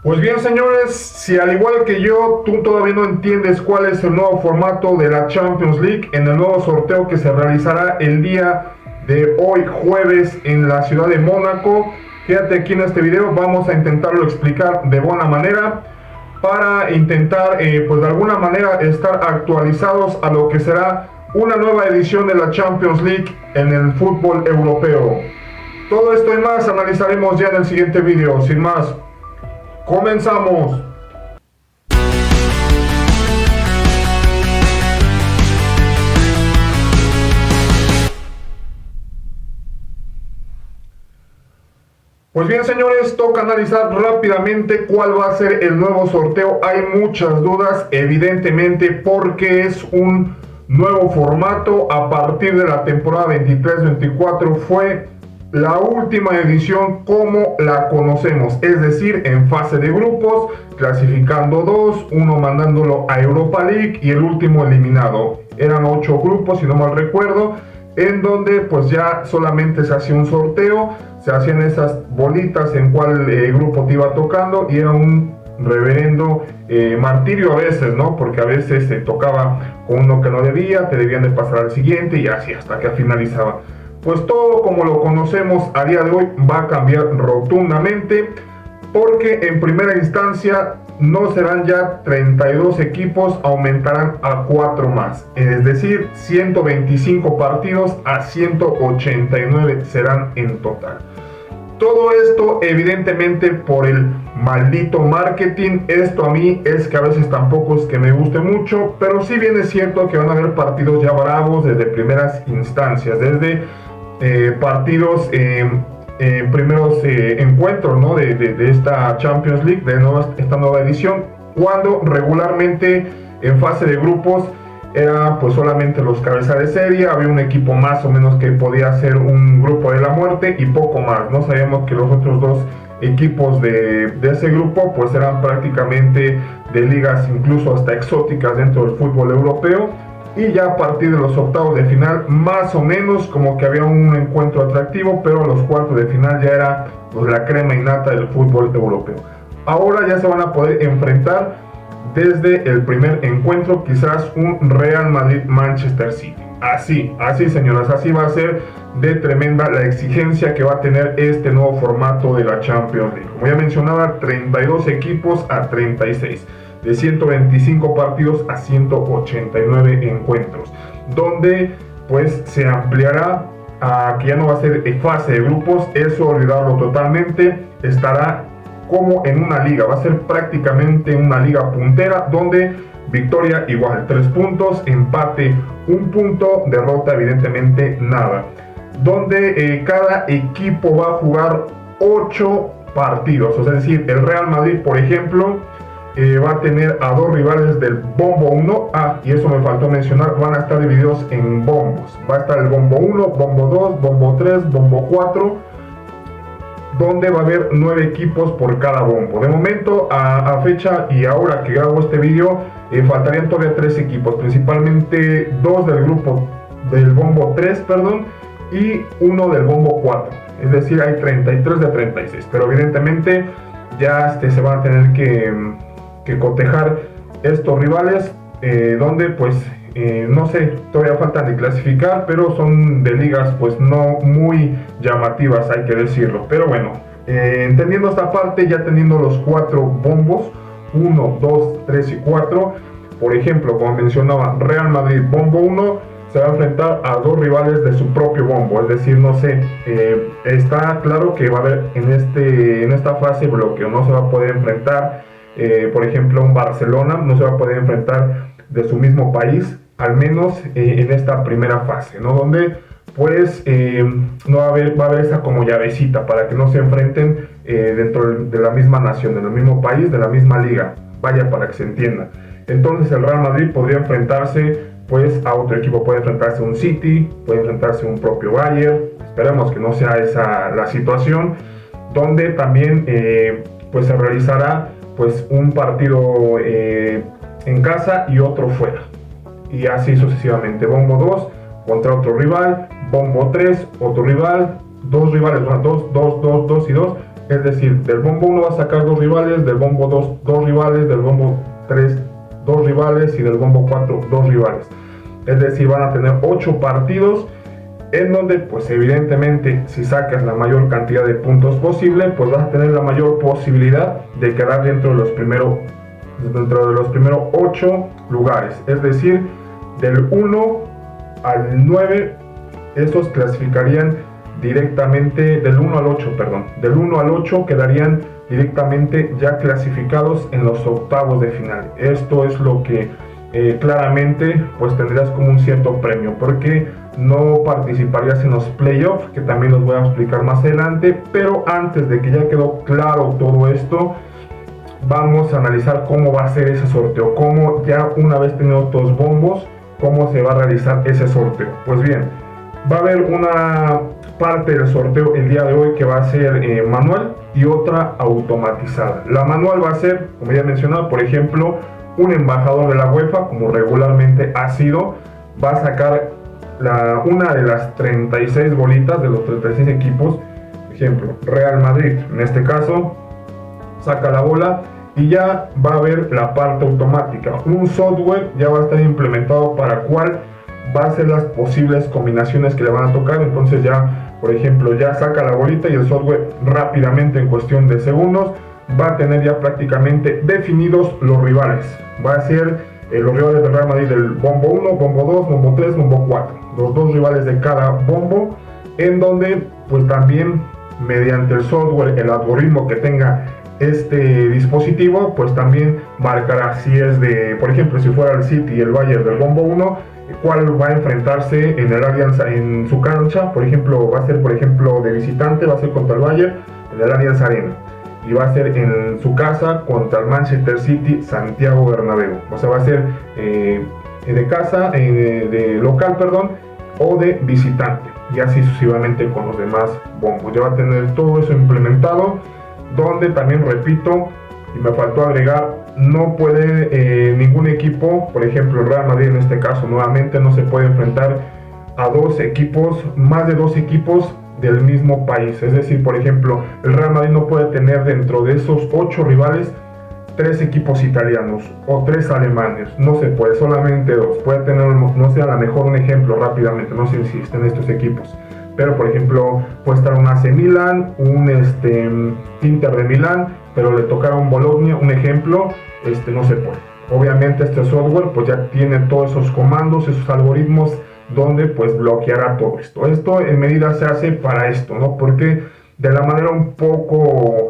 Pues bien, señores, si al igual que yo, tú todavía no entiendes cuál es el nuevo formato de la Champions League en el nuevo sorteo que se realizará el día de hoy, jueves, en la ciudad de Mónaco, quédate aquí en este video, vamos a intentarlo explicar de buena manera para intentar, pues de alguna manera, estar actualizados a lo que será una nueva edición de la Champions League en el fútbol europeo. Todo esto y más analizaremos ya en el siguiente video. Sin más, comenzamos. Pues bien, señores, toca analizar rápidamente cuál va a ser el nuevo sorteo. Hay muchas dudas, evidentemente, porque es un nuevo formato. A partir de la temporada 23-24 fue la última edición como la conocemos, es decir, en fase de grupos, clasificando dos, uno mandándolo a Europa League y el último eliminado. Eran 8 grupos, si no mal recuerdo, en donde pues ya solamente se hacía un sorteo, se hacían esas bolitas en cuál grupo te iba tocando y era un reverendo martirio a veces, ¿no? Porque a veces se tocaba con uno que no debía, te debían de pasar al siguiente y así hasta que finalizaba. Pues todo como lo conocemos a día de hoy va a cambiar rotundamente, porque en primera instancia no serán ya 32 equipos, aumentarán a 4 más, es decir, 125 partidos a 189 serán en total. Todo esto evidentemente por el maldito marketing. Esto a mí es que a veces tampoco es que me guste mucho, pero sí bien es cierto que van a haber partidos ya bravos desde primeras instancias, desde partidos primeros encuentros, ¿no? de esta Champions League, de esta nueva edición, cuando regularmente en fase de grupos era pues solamente los cabezas de serie, había un equipo más o menos que podía ser un grupo de la muerte y poco más. No sabíamos que los otros dos equipos de ese grupo pues eran prácticamente de ligas incluso hasta exóticas dentro del fútbol europeo. Y ya a partir de los octavos de final, más o menos como que había un encuentro atractivo, pero los cuartos de final ya era pues la crema innata del fútbol europeo. Ahora ya se van a poder enfrentar desde el primer encuentro, quizás un Real Madrid-Manchester City. Así señoras, así va a ser de tremenda la exigencia que va a tener este nuevo formato de la Champions League. Como ya mencionaba, 32 equipos a 36. De 125 partidos a 189 encuentros, donde pues se ampliará a que ya no va a ser fase de grupos, eso olvidarlo totalmente, estará como en una liga, va a ser prácticamente una liga puntera, donde victoria igual 3 puntos, empate 1 punto, derrota evidentemente nada, donde cada equipo va a jugar 8 partidos, es decir, el Real Madrid, por ejemplo, va a tener a 2 rivales del bombo 1. Y eso me faltó mencionar, van a estar divididos en bombos. Va a estar el bombo 1, bombo 2, bombo 3, bombo 4, donde va a haber 9 equipos por cada bombo. De momento, a fecha y ahora que grabo este video, faltarían todavía 3 equipos, principalmente 2 del grupo del bombo 3, y 1 del bombo 4. Es decir, hay 33 de 36, pero evidentemente ya se van a tener que cotejar estos rivales, donde pues no sé, todavía faltan de clasificar, pero son de ligas pues no muy llamativas, hay que decirlo. Pero bueno, entendiendo esta parte, ya teniendo los 4 bombos, 1, 2, 3 y 4, por ejemplo, como mencionaba, Real Madrid bombo 1 se va a enfrentar a 2 rivales de su propio bombo, es decir, no sé, está claro que va a haber en esta fase bloqueo, no se va a poder enfrentar. Por ejemplo, un Barcelona no se va a poder enfrentar de su mismo país, al menos en esta primera fase, ¿no? Donde pues no va a haber esa como llavecita para que no se enfrenten dentro de la misma nación, del mismo país, de la misma liga, vaya, para que se entienda. Entonces el Real Madrid podría enfrentarse pues a otro equipo, puede enfrentarse a un City, puede enfrentarse a un propio Bayern, esperemos que no sea esa la situación, donde también pues se realizará pues un partido en casa y otro fuera, y así sucesivamente. Bombo 2 contra otro rival, bombo 3 otro rival, 2 rivales, 2 y 2, Es decir, del bombo 1 va a sacar 2 rivales, del bombo 2 2 rivales, del bombo 3 2 rivales y del bombo 4 2 rivales. Es decir, van a tener 8 partidos en donde pues evidentemente si sacas la mayor cantidad de puntos posible, pues vas a tener la mayor posibilidad de quedar dentro de los primeros 8 lugares. Es decir, del 1 al 9, estos clasificarían directamente, del 1 al 8, del 1 al 8 quedarían directamente ya clasificados en los octavos de final. Esto es lo que claramente pues tendrías como un cierto premio, porque no participarías en los playoffs, que también los voy a explicar más adelante. Pero antes de que ya quedó claro todo esto, vamos a analizar cómo va a ser ese sorteo, cómo ya una vez teniendo estos bombos, cómo se va a realizar ese sorteo. Pues bien, va a haber una parte del sorteo el día de hoy que va a ser manual y otra automatizada. La manual va a ser, como ya he mencionado, por ejemplo, un embajador de la UEFA, como regularmente ha sido, va a sacar una de las 36 bolitas de los 36 equipos. Por ejemplo, Real Madrid, en este caso, saca la bola y ya va a haber la parte automática. Un software ya va a estar implementado para cuál va a ser las posibles combinaciones que le van a tocar. Entonces ya, por ejemplo, ya saca la bolita y el software rápidamente, en cuestión de segundos, va a tener ya prácticamente definidos los rivales. Va a ser los rivales del Real Madrid del bombo 1, bombo 2, bombo 3, bombo 4. Los 2 rivales de cada bombo, en donde pues también mediante el software, el algoritmo que tenga este dispositivo, pues también marcará si es de, por ejemplo, si fuera el City y el Bayern del bombo 1, cuál va a enfrentarse en el Allianz, en su cancha. Por ejemplo, va a ser, por ejemplo, de visitante, va a ser contra el Bayern en el Allianz Arena, y va a ser en su casa contra el Manchester City Santiago Bernabéu. O sea, va a ser de casa, de local, o de visitante, y así sucesivamente con los demás bombos. Ya va a tener todo eso implementado, donde también, repito, y me faltó agregar, no puede ningún equipo, por ejemplo el Real Madrid en este caso nuevamente, no se puede enfrentar a más de dos equipos del mismo país. Es decir, por ejemplo, el Real Madrid no puede tener dentro de esos 8 rivales 3 equipos italianos o 3 alemanes. No se puede, solamente 2. Puede tener, no sé, a lo mejor un ejemplo rápidamente, no se insiste en estos equipos, pero por ejemplo puede estar un AC Milan, un Inter de Milán, pero le tocará un Bologna, un ejemplo, no se puede. Obviamente este software pues ya tiene todos esos comandos, esos algoritmos, donde pues bloqueará todo esto. Esto en medida se hace para esto, ¿no? Porque de la manera un poco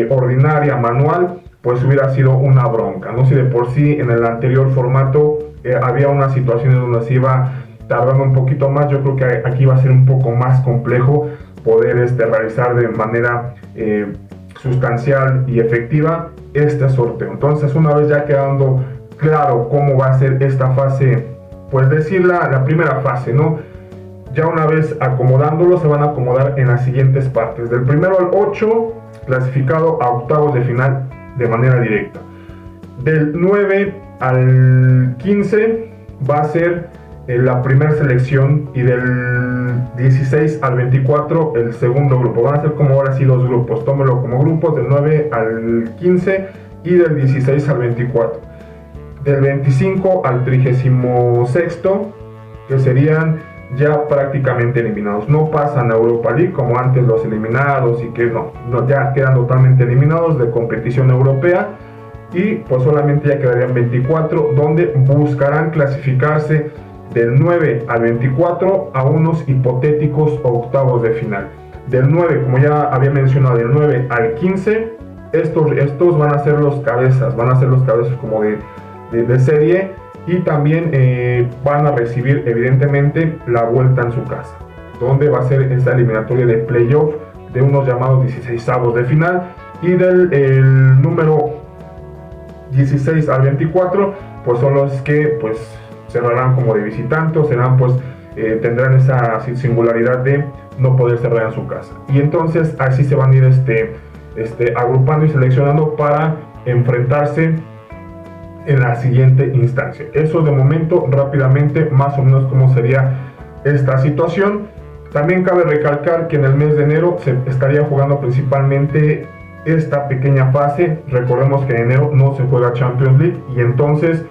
ordinaria, manual, pues hubiera sido una bronca, ¿no? Si de por sí en el anterior formato había unas situaciones donde se iba tardando un poquito más, yo creo que aquí va a ser un poco más complejo poder realizar de manera sustancial y efectiva este sorteo. Entonces, una vez ya quedando claro cómo va a ser esta fase, pues decir la primera fase, ¿no? Ya una vez acomodándolo, se van a acomodar en las siguientes partes. Del 1 al 8, clasificado a octavos de final de manera directa. Del 9 al 15 va a ser la primera selección, y del 16 al 24 el segundo grupo. Van a ser como ahora sí 2 grupos, tómelo como grupos, del 9 al 15 y del 16 al 24. Del 25 al 36, que serían ya prácticamente eliminados. No pasan a Europa League como antes los eliminados, y que no, ya quedan totalmente eliminados de competición europea, y pues solamente ya quedarían 24, donde buscarán clasificarse del 9 al 24 a unos hipotéticos octavos de final. Del 9, como ya había mencionado, del 9 al 15, estos van a ser los cabezas, como de serie, y también van a recibir evidentemente la vuelta en su casa, donde va a ser esta eliminatoria de playoff de unos llamados 16avos de final, y del número 16 al 24 pues son los que pues cerrarán como de visitantes, tendrán esa singularidad de no poder cerrar en su casa, y entonces así se van a ir agrupando y seleccionando para enfrentarse en la siguiente instancia. Eso de momento, rápidamente, más o menos cómo sería esta situación. También cabe recalcar que en el mes de enero se estaría jugando principalmente esta pequeña fase. Recordemos que en enero no se juega Champions League y entonces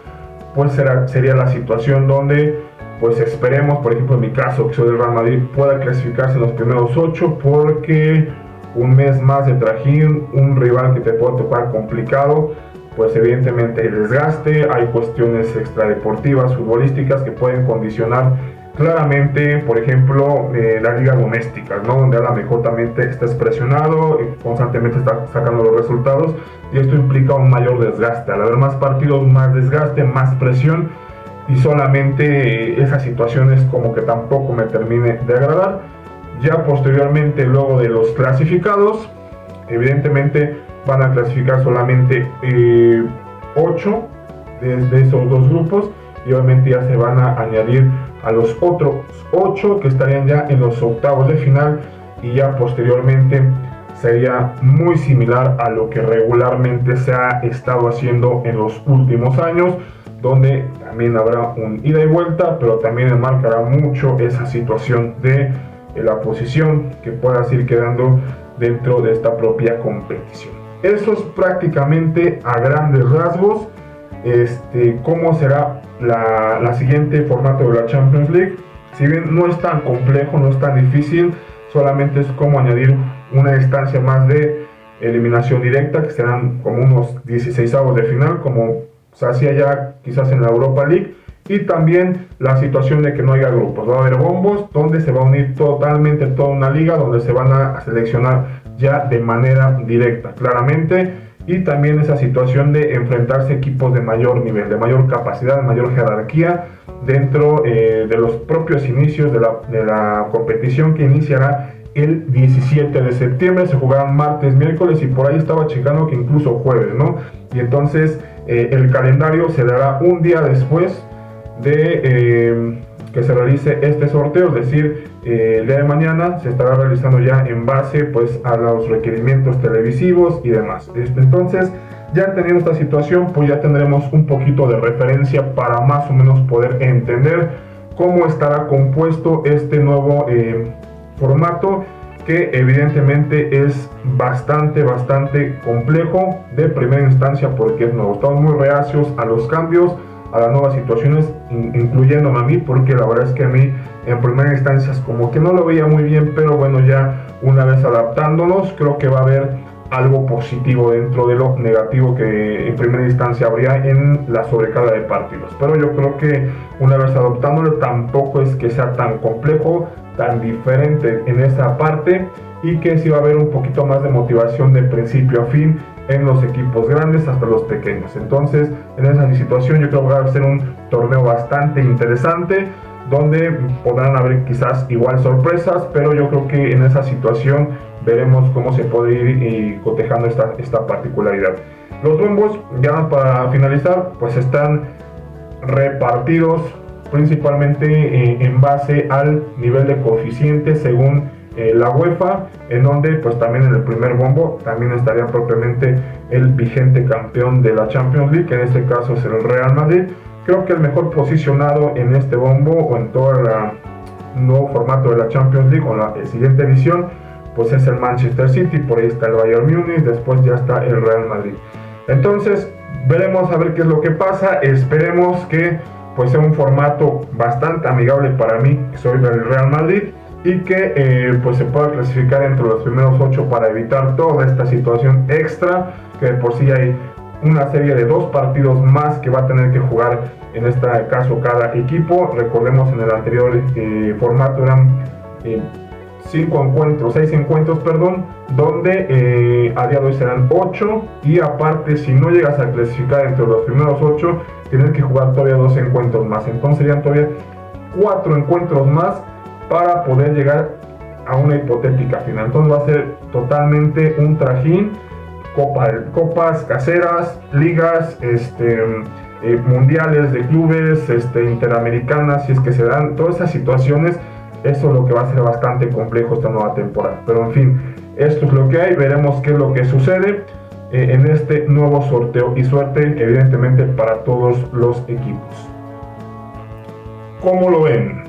pues sería la situación donde pues esperemos, por ejemplo en mi caso que soy del Real Madrid, pueda clasificarse en los primeros 8, porque un mes más de trajín, un rival que te puede tocar complicado, pues evidentemente hay desgaste, hay cuestiones extradeportivas, futbolísticas que pueden condicionar claramente, por ejemplo, las ligas domésticas, ¿no? Donde a lo mejor también estás presionado, constantemente estás sacando los resultados y esto implica un mayor desgaste. Al haber más partidos, más desgaste, más presión y solamente esas situaciones como que tampoco me termine de agradar. Ya posteriormente, luego de los clasificados, evidentemente van a clasificar solamente 8 de esos dos grupos y obviamente ya se van a añadir a los otros 8 que estarían ya en los octavos de final y ya posteriormente sería muy similar a lo que regularmente se ha estado haciendo en los últimos años, donde también habrá un ida y vuelta, pero también enmarcará mucho esa situación de la posición que puedas ir quedando dentro de esta propia competición. Eso es prácticamente a grandes rasgos cómo será la siguiente formato de la Champions League. Si bien no es tan complejo, no es tan difícil, solamente es como añadir una instancia más de eliminación directa, que serán como unos 16avos de final, como se hacía ya quizás en la Europa League, y también la situación de que no haya grupos. Va a haber bombos donde se va a unir totalmente toda una liga, donde se van a seleccionar ya de manera directa, claramente, y también esa situación de enfrentarse equipos de mayor nivel, de mayor capacidad, de mayor jerarquía dentro de los propios inicios de la competición, que iniciará el 17 de septiembre, se jugarán martes, miércoles y por ahí estaba checando que incluso jueves, ¿no? Y entonces el calendario se dará un día después de que se realice este sorteo, es decir, el día de mañana se estará realizando ya en base pues a los requerimientos televisivos y demás. Entonces, ya teniendo esta situación, pues ya tendremos un poquito de referencia para más o menos poder entender cómo estará compuesto este nuevo formato, que evidentemente es bastante complejo de primera instancia porque es nuevo. Estamos muy reacios a los cambios, a las nuevas situaciones, incluyéndome a mí, porque la verdad es que a mí en primera instancia es como que no lo veía muy bien, pero bueno, ya una vez adaptándonos, creo que va a haber algo positivo dentro de lo negativo que en primera instancia habría en la sobrecarga de partidos. Pero yo creo que una vez adoptándolo, tampoco es que sea tan complejo, tan diferente en esa parte, y que sí va a haber un poquito más de motivación de principio a fin en los equipos grandes hasta los pequeños. Entonces, en esa situación yo creo que va a ser un torneo bastante interesante, donde podrán haber quizás igual sorpresas, pero yo creo que en esa situación veremos cómo se puede ir cotejando esta particularidad. Los bombos, ya para finalizar, pues están repartidos principalmente en base al nivel de coeficiente según la UEFA, en donde pues también en el primer bombo también estaría propiamente el vigente campeón de la Champions League, que en este caso es el Real Madrid. Creo que el mejor posicionado en este bombo o en todo el nuevo formato de la Champions League o la siguiente edición pues es el Manchester City, por ahí está el Bayern Múnich, después ya está el Real Madrid. Entonces veremos a ver qué es lo que pasa, esperemos que pues sea un formato bastante amigable para mí, que soy del Real Madrid, y que pues se pueda clasificar entre los primeros 8 para evitar toda esta situación extra, que de por sí hay una serie de 2 partidos más que va a tener que jugar en este caso cada equipo. Recordemos en el anterior formato eran 6 encuentros, donde a día de hoy serán 8, y aparte si no llegas a clasificar entre los primeros 8 tienes que jugar todavía 2 encuentros más, entonces serían todavía 4 encuentros más para poder llegar a una hipotética final. Entonces va a ser totalmente un trajín, copas caseras, ligas, mundiales de clubes, interamericanas, si es que se dan todas esas situaciones. Eso es lo que va a ser bastante complejo esta nueva temporada. Pero en fin, esto es lo que hay, veremos qué es lo que sucede en este nuevo sorteo, y suerte evidentemente para todos los equipos. ¿Cómo lo ven?